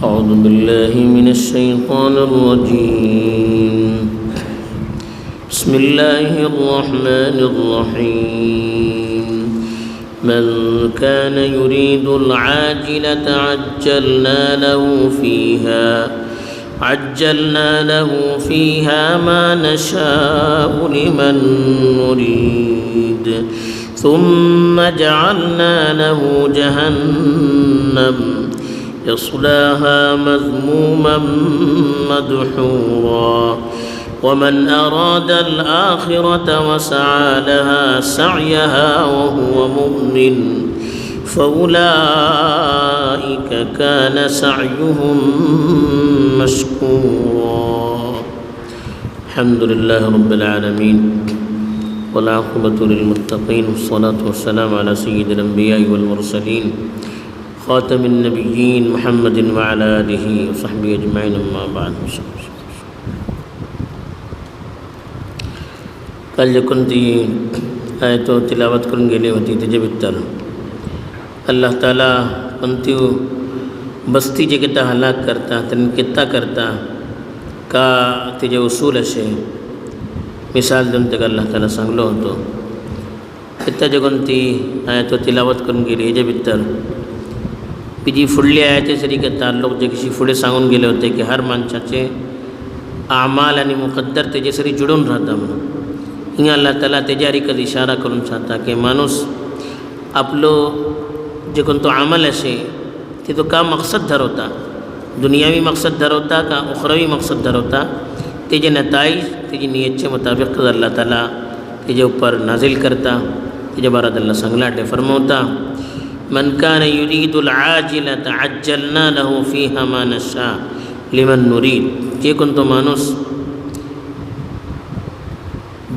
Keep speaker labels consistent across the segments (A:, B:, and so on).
A: أعوذ بالله من الشيطان الرجيم. بسم الله الرحمن الرحيم. من كان يريد العاجلة عجلنا له فيها ما نشاء لمن نريد ثم جعلنا له جهنم يصلاها مذموما مدحورا ومن أراد الآخرة وسعى لها سعيها وهو مؤمن فأولئك كان سعيهم مشكورا. الحمد لله رب العالمين والعاقبة للمتقين والصلاة والسلام على سيد الأنبياء والمرسلين خاتم النبيين محمد وعلى آله وصحبه أجمعين. أما بعد. काल जे कोणती आयत तिलावत करून गेली होती तेजे भितर अल्लाह ताला कोणती बस्ती जे किता हलाक करता तेन किता करता का तेजे उसूल अशे मिसाल देऊन तेका अल्लाह ताला सांगलो होतो. किता जे कोणती आयत तिलावत करून गेली हेजे भितर जी फुडली आयते सरी के ताल्लुक जे किसी फुडे सांगून गेले होते की हर माणसाचे आमाल आणि मुकद्दर तेजे सरी जुळून राहता म्हणून हिंगा अल्लाह ताला तेज्या रिकत इशारा करून सांगता की माणूस आपलो जे कोणतो अमल असे ते तो का मकसद धरवता, दुनियावी मकसद धरवता का उखरवी मकसद धरवता, तेजे नताइज तेजी नियतचे मुताबिक अल्लाह ताला तेजे ऊपर नाजिल करता. तेजे बारात अल्लाह सांगलाटे फरमावता मन कान युरीदुल आजिलता अज्जलना लहू फीहा मा नशा लिमन नुरीद. जे कोणतो माणूस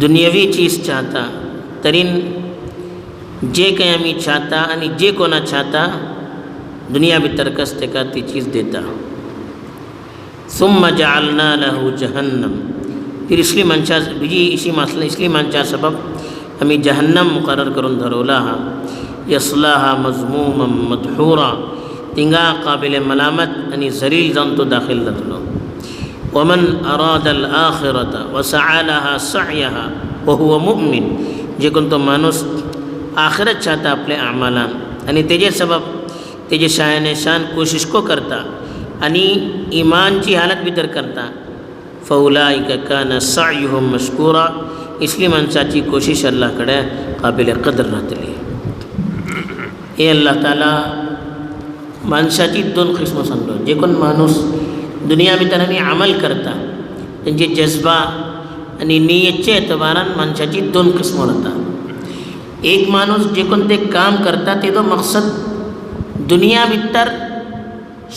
A: दुनियावी चीज चाहता तरीन जे काही आम्ही चाहता आणि जे कोणा चाहता दुनिया भितर कसते का ती चीज देता. सुम्मा जअलना लहू जहन्नम. फिर इसली माणसा सबब आम्ही जहन्नम मुकर्रर करून धरवला हा. यसलाहा मजमूमम मदहूरा. तिंगा काबिल मलामत आणि जलील जाऊन तो दाखल जातलो. वमन अरादल आखिरता वसआ लहा सअयहा वहुव मुमिन. जे कोणतो माणूस आखिरत चाहता आपले अमालान आणि तेजे सबब तेजे शायने शान कोशिश को करता आणि ईमानची हालत भितर करता फौलाइका कान सअयुहुम मशकूरा. इसलिए माणसाची कोशिश अल्लाहकडे काबिल कदर राहतली. हे अल्लाह ताला माणसाची दोन किस्म सांगलो. जे कोण माणूस दुनिया भितर आम्ही अमल करता त्यांचे जज्बा आणि नियतचे एतबारान माणसाची दोन किस्म राहता. एक माणूस जे कोणते काम करता ते तो मकसद दुनिया भितर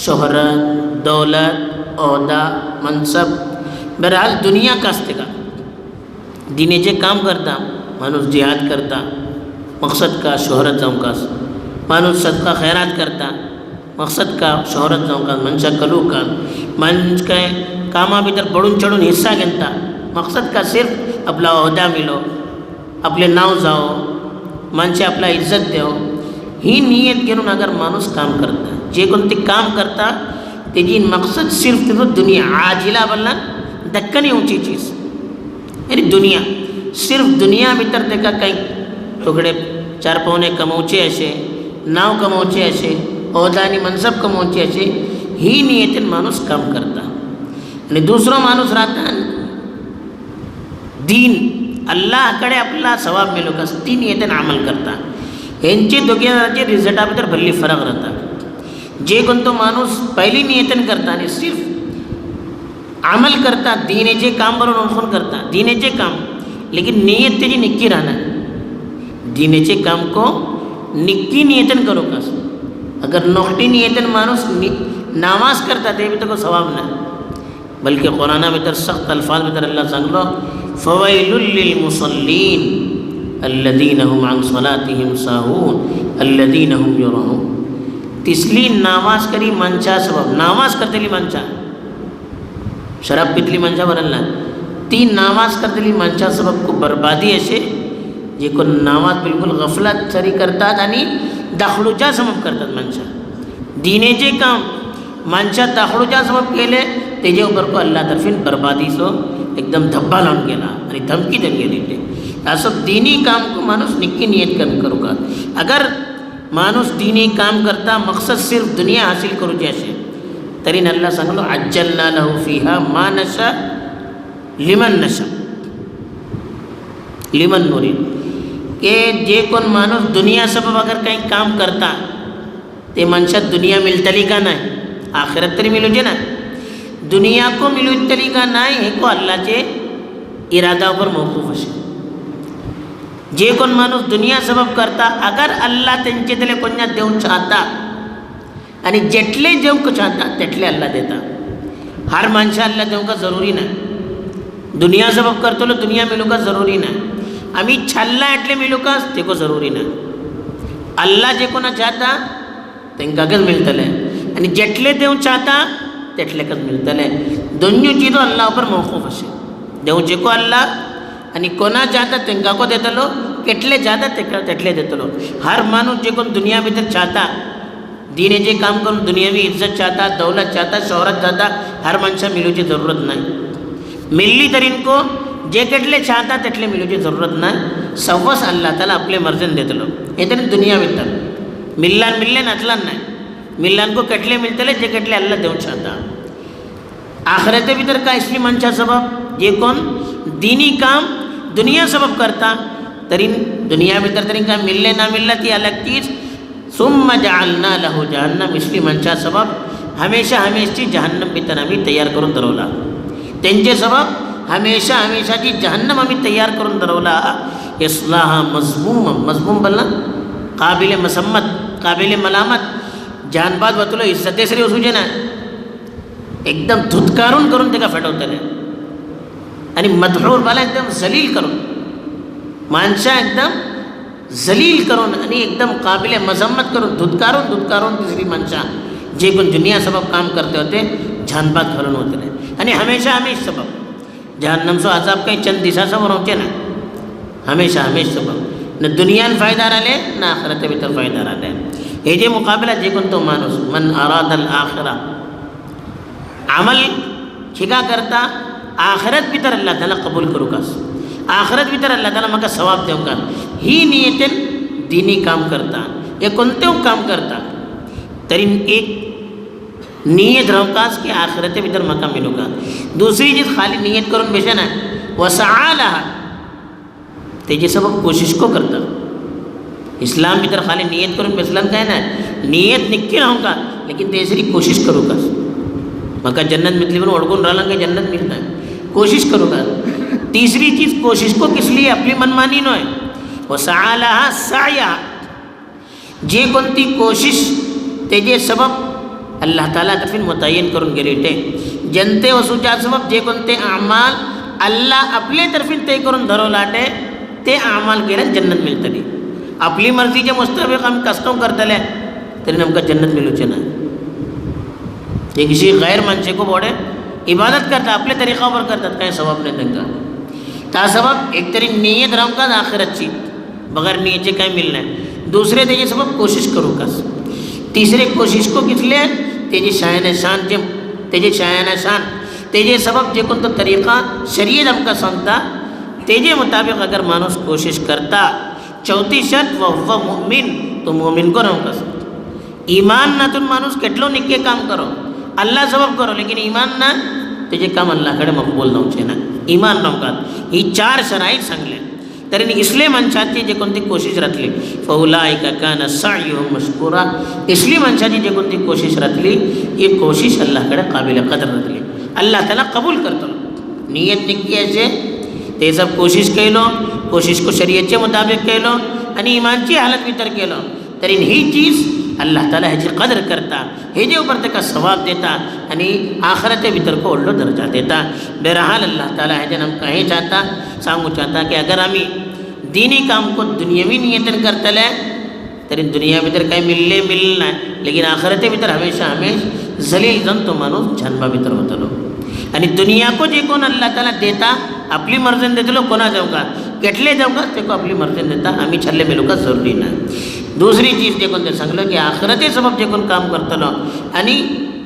A: शोहरत दौलत ओहदा मनसब बहरहाल दुनिया का असते का दिनेचे काम करता. माणूस जिहाद करता मकसद का शोहरत जाऊं का. माणूस सदका खैरात करता मकसद का शोहरत जाऊं का मनशा कलू का. माणूस काय कामा भितर पडून चढून हिस्सा घेता मकसद का सिर्फ आपला ओहदा मिलो आपले नाव जाओ माणसे आपला इज्जत देव. ही नियत घेऊन अगर माणूस काम करता जे कोणते काम करता तेजी मकसद सिर्फ तिथं दुनिया आजिला बोलना दक्कनी ऊंची चीज यानी दुनिया सिर्फ दुनिया भितर तेका काही तुकडे चार पावणे कमवचे असे नाव कमवचे असे ओहदा आणि मनसब कमवचे असे ही नियतीन माणूस काम करता. आणि दुसरा माणूस राहता दीन अल्लाहकडे आपला सवाब मिळो का ती नियतीन अमल करता. यांचे दोघांचे रिझल्टा भितर भल्ली फरक राहता. जे कोणतो माणूस पहिली नियतन करता आणि सिर्फ अमल करता दीनेचे काम बरोबर ओळखून करता दीनेचे काम लेकिन नियत तेजी निक्की राहणार. दीनेचे काम को निक्की नियतन करो का. अगर नोकटी नियतन माणूस नामाज करता ते भी तो सवाब ना बल्कि कुराना भितर सख्त अल्फाज भितर अल्लाह सांगलो फवैलुल लिल मुसल्लीन अल्लदीना हुम अन सलातिहिम साहून अल्लदीना हुम युराऊन. तिसली नामाज करी माणसा सबब नामाज करतली माणसा शराब पितली माणसा बरल ना ती नामाज करतली माणसा सबब को बर्बादी असे जे कोण नामाज बिलकुल गफलत सरी करतात आणि दाखलूच्या समोर करतात माणसा. दिनेचे काम मानशा दाखडूच्या सबब केले तेजे उपर को अल्लाह तरफीन बर्बादीचो एकदम धब्बा लावून गेला आणि धमकी देऊन गेली ते असं दीनी काम को माणूस निक्की नियत करू का अगर माणूस दीनी काम करता मकसद सिर्फ दुनिया हासिल करूची असे तरी अल्लाह सांगलो अज्जलना लहू फीहा मा नशा लिमन नशा लिमन नुरी के जे कोण माणूस दुनिया सबब अगर काही काम करता ते मनशात दुनिया मिळतली का नाही आखिरत तरी मिळूचे ना दुनिया को मिळतली का नाही हे को अल्लाहचे इरादावर मौकूफ असे जे कोण माणूस दुनिया सबब करता अगर अल्लाह त्यांचे तले कोणा देऊ चाहता आणि जेटले देऊ चाहता तेटले अल्लाह देता हर माणसा अल्लाह देऊ का जरुरी नाही दुनिया सबब करतो दुनिया मिळू का जरुरी नाही आम्ही छल्ला एटले मिळू का ते को जरुरी नाही अल्लाह जे कोणा चाहता तेंकाकच मिळतले आणि जेटले देऊ चाहता तेटलेकच मिळतले दोन्ही चीजो अल्लाह पर मौकूफ असे देऊ जे को अल्लाह आणि कोणा चाहता तेंका को देतलो केटले चाहता तेटले देतलो हर माणूस जे कोण दुनिया भितर चाहता दीनेचे काम करून दुनियावी इज्जत चाहता दौलत चाहता शोहरत चाहता हर माणसा मिळूची जरूरत नाही मिळली तरी इनको जे केटले चाहता तेटले मिळूची जरूरत नाही सव्वस अल्लाह ताला आपले मर्जन देतलो हे तरी दुनिया भितर मिल्लान मिल्ले नचलान नाही मिल्लान को केटले मिळतले जे केटले अल्लाह देऊ चाहता आखिरते भितर का इसली मनशा सबब जे कोण दीनी काम दुनिया सबब करता तरी दुनिया भितर तरी काय मिलले ना मिलला ती अलग चीज सुम्मा जअलना लहू जहन्नम इसली मनशा सबब हमेशा हमेशची जहन्नम भितर आम्ही तयार करून धरवला त्यांचे सबब हमेशा हमेशाची जहन्नम आम्ही तयार करून धरवला इस्लाहा मजमूम मजमूम बोलना काबिल मसम्मत काबिल मलामत जानबाद वतुलो इज्जतेसरी वसूचे ना एकदम धुतकारून करून ते का फटवतले आणि मदहूर बाला एकदम जलील करून माणसा एकदम जलील करून आणि एकदम काबिल मजम्मत करून धुतकारून दुसरी माणसा जे कोण दुनिया सबब काम करते होते जानबाद घालून होते आणि हमेशा हमेश सबब जहन्नमचो अजाब काही चंद दिसाचा वरवचे ना हमेशा हमेश सबब न दुनियान फायदा राहिले ना आखिरते भितर फायदा राहिले हे जे मुकाबला जे कोण तो माणूस मन अरादल आखिरा अमल छिका करता आखिरत भितर अल्लाह ताला कबूल करू कास आखिरत भितर अल्लाह ताला म्हाका सवाब देऊ का ही नियतेन दीनी काम करता हे कोणते काम करता तरी एक नियत रावकास की आखिरते भितर म्हाका मिळू का दुसरी चीज खाली नियत करून बेशे ना वसआला तेजे सबब कोशिश को करता इस्लाम भितर खाली नियत करून बेसलान काय ना नियत निक्की राहू का लेकिन तेसरी कोशिश करू का म्हाका जन्नत मिलती पण ओळखून राहिला काही जन्नत मिळत नाही कोशिश करू का तीसरी चीज कोशिश को किस लिए अपनी मनमानी नोय वसआलाहा साया जे कोणती कोशिश तेजे सबब अल्लाह ताला तर्फीन मुतय्यन करून गेले ते जनते वसूच्या सबब जे कोणते अमाल अल्लाह आपले तर्फीन ते करून धरवलाटे ते अमाल केल्यान जन्नत मिळतली आपली मर्जीचे मुस्तबिक आम्ही कष्ट करतले तरी आमकां जन्नत मिळूचे ना ते किसी गैर मनशे को बोडे इबादत करता आपले तरीकावर करतात काही सवाब नाही त्यांना त्या सबब एक तरी नियत राहून का आखिरतची बगैर नियतचे काय मिळणार दुसरे त्याचे सबब कोशिश करू कास तीसरे कोशिश को किसले तेजे शायान शान जे तेजे शायान शान तेजे सबब जे कोणतो तरीका शरीयत आमकां सांगता तेजे मुताबिक अगर माणूस कोशिश करता चौथी शर्त वह मुमिन तो मुमिन को राहूं कास ईमान नातून माणूस केटलो निक्के काम करो अल्लाह सबब करो लेकिन ईमान ना तेजे काम अल्लाहकडे मकबूल जावचे ना ईमान रावकात ही चार शराईत सांगले तरी इसले मनशाची जे कोणती कोशिश राहतली फौलाइका कान सायुहुम मशकुरा इसली मनशाची जे कोणती कोशिश राहतली ही कोशिश अल्लाहकडे काबिल कदर राहतली अल्लाह ताला कबूल करतो नियत निक्की असे ते सब कोशिश केलो कोशिश को शरीयतचे मुताबिक केलो आणि इमानची हालत भितर केलो तरी ही चीज अल्लाह ताला ह्याची कदर करता हेजे उपर तेका सवाब देता आणि आखिरते भितर को व्हडलो दर्जा देता बहरहाल अल्लाह ताला हेजेन आमकां हें चाहता सांगू चाहता की अगर आमी दीनी काम को दुनियावी नियतन करतले तरी दुनिया भितर काही मिळले मिळना लेकिन आखिरते भितर हमेशा हमेश जलील जावन तो माणूस जन्मा भितर वतलो आणि दुनिया को जे कोण अल्लाह ताला देता आपली मर्जन देतलो कोणा जावका केटले जावका ते को आपली मर्जन देता आम्ही छल्ले मेलू का जरुरी ना दुसरी चीज जे कोण ते सांगलो की आखिरते सबब जे कोण काम करतलो आणि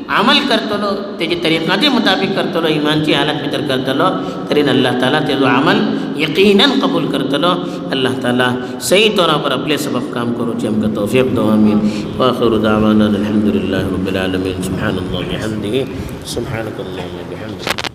A: عمل کرتلو تیجی طریقہ دے مطابق کرتلو ایمان چی حالت میں تر کرتلو ترین اللہ تعالیٰ تیزو عمل یقیناً قبول کرتلو اللہ تعالیٰ صحیح طور پر اپنے سبب کام کرو چی ہم کا توفیق دو آمین وآخر دعوانا الحمدللہ رب العالمین سبحان اللہ بحمدہ سبحانک اللہم بحمدہ